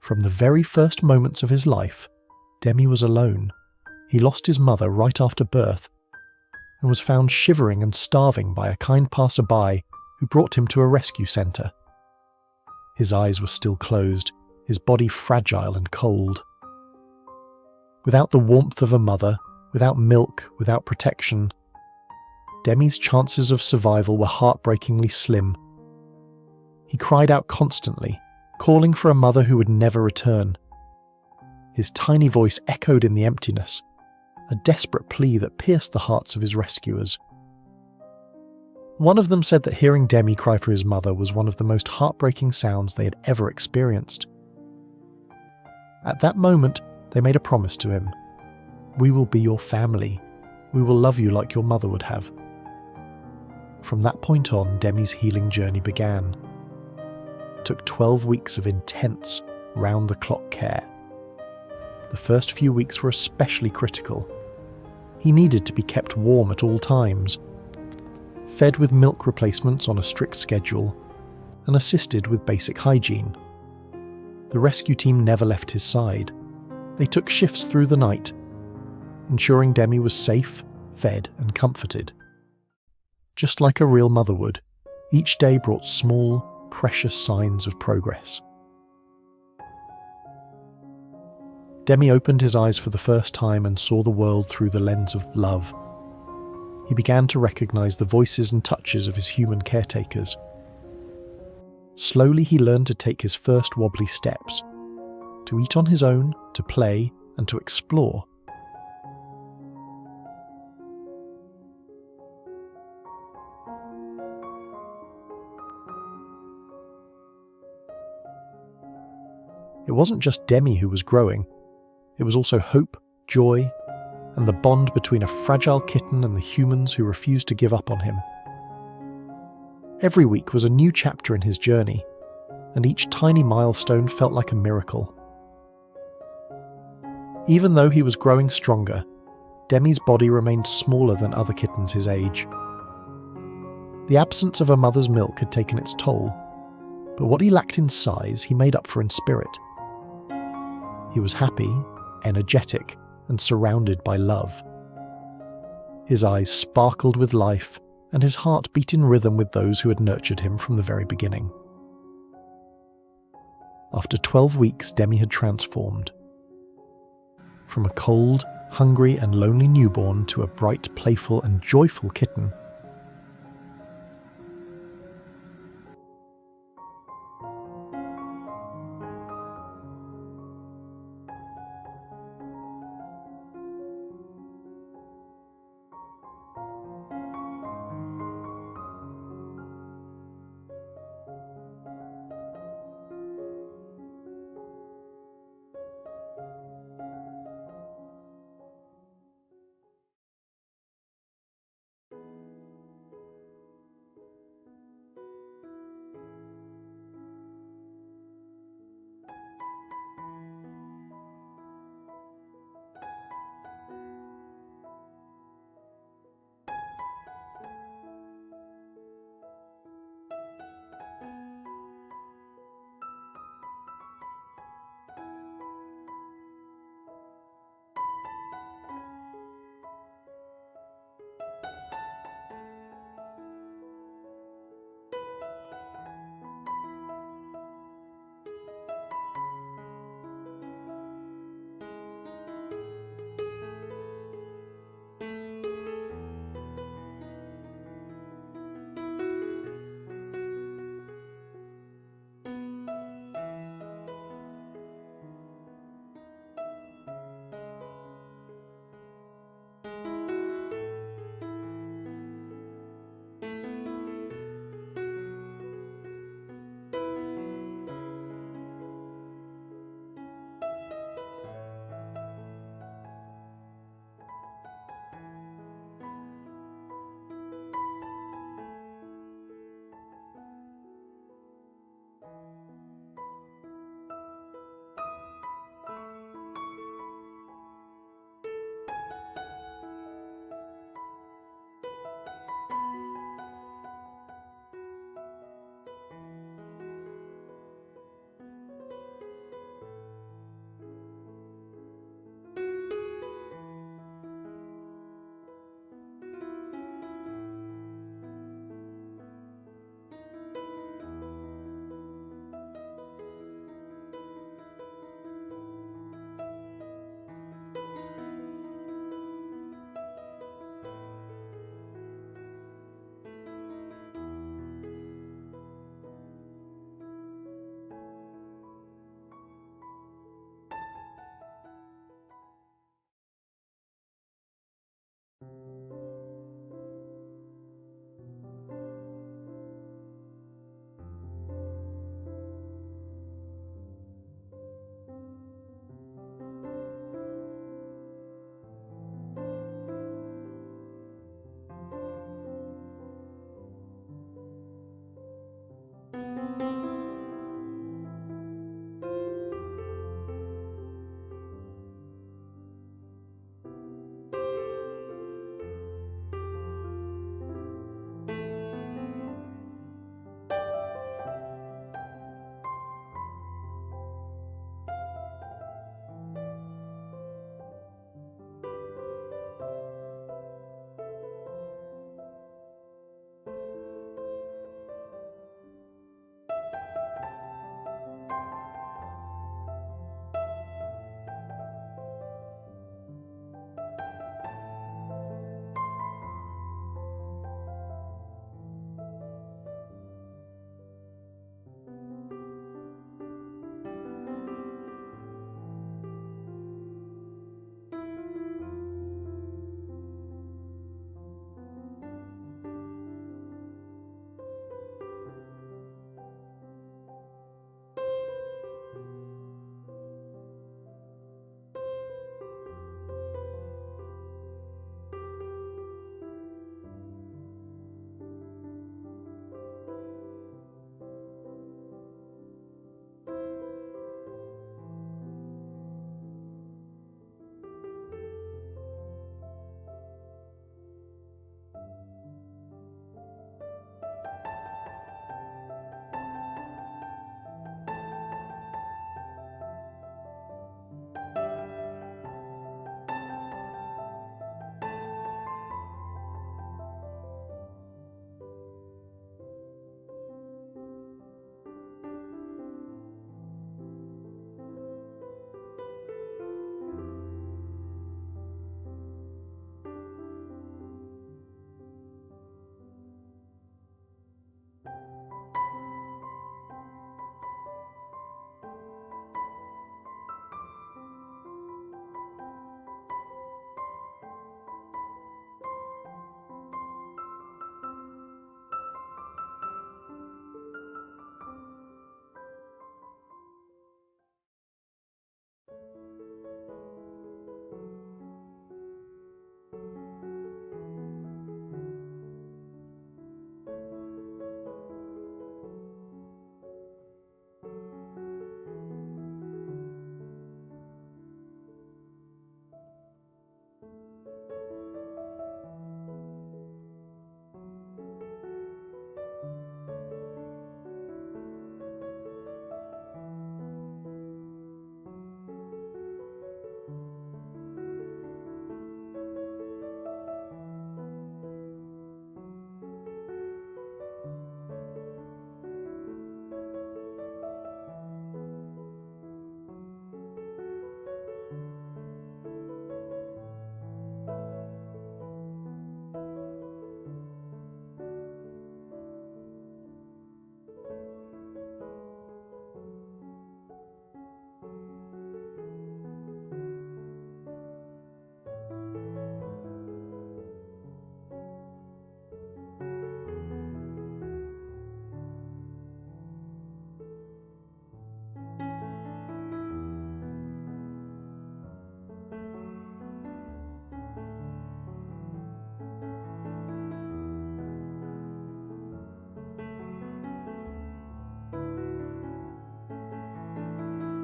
From the very first moments of his life, Demi was alone. He lost his mother right after birth and was found shivering and starving by a kind passerby who brought him to a rescue centre. His eyes were still closed, his body fragile and cold. Without the warmth of a mother, without milk, without protection, Demi's chances of survival were heartbreakingly slim. He cried out constantly, calling for a mother who would never return. His tiny voice echoed in the emptiness, a desperate plea that pierced the hearts of his rescuers. One of them said that hearing Demi cry for his mother was one of the most heartbreaking sounds they had ever experienced. At that moment, they made a promise to him. "We will be your family. We will love you like your mother would have." From that point on, Demi's healing journey began. It took 12 weeks of intense, round-the-clock care. The first few weeks were especially critical. He needed to be kept warm at all times, fed with milk replacements on a strict schedule, and assisted with basic hygiene. The rescue team never left his side. They took shifts through the night, ensuring Demi was safe, fed, and comforted. Just like a real mother would, each day brought small, precious signs of progress. Demi opened his eyes for the first time and saw the world through the lens of love. He began to recognize the voices and touches of his human caretakers. Slowly he learned to take his first wobbly steps, to eat on his own, to play, and to explore. It wasn't just Demi who was growing. It was also hope, joy, and the bond between a fragile kitten and the humans who refused to give up on him. Every week was a new chapter in his journey, and each tiny milestone felt like a miracle. Even though he was growing stronger, Demi's body remained smaller than other kittens his age. The absence of a mother's milk had taken its toll, but what he lacked in size he made up for in spirit. He was happy, energetic, and surrounded by love. His eyes sparkled with life, and his heart beat in rhythm with those who had nurtured him from the very beginning. After 12 weeks, Demi had transformed. From a cold, hungry, and lonely newborn to a bright, playful, and joyful kitten.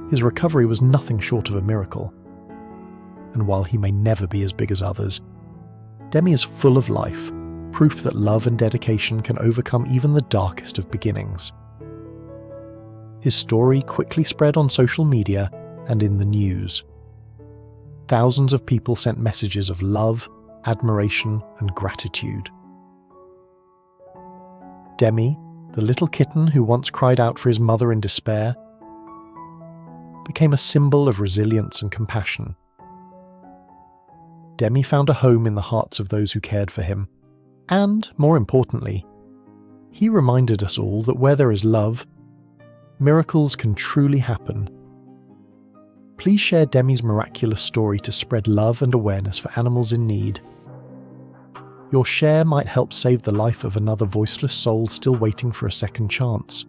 His recovery was nothing short of a miracle. And while he may never be as big as others, Demi is full of life, proof that love and dedication can overcome even the darkest of beginnings. His story quickly spread on social media and in the news. Thousands of people sent messages of love, admiration, and gratitude. Demi, the little kitten who once cried out for his mother in despair, became a symbol of resilience and compassion. Demi found a home in the hearts of those who cared for him, and, more importantly, he reminded us all that where there is love, miracles can truly happen. Please share Demi's miraculous story to spread love and awareness for animals in need. Your share might help save the life of another voiceless soul still waiting for a second chance.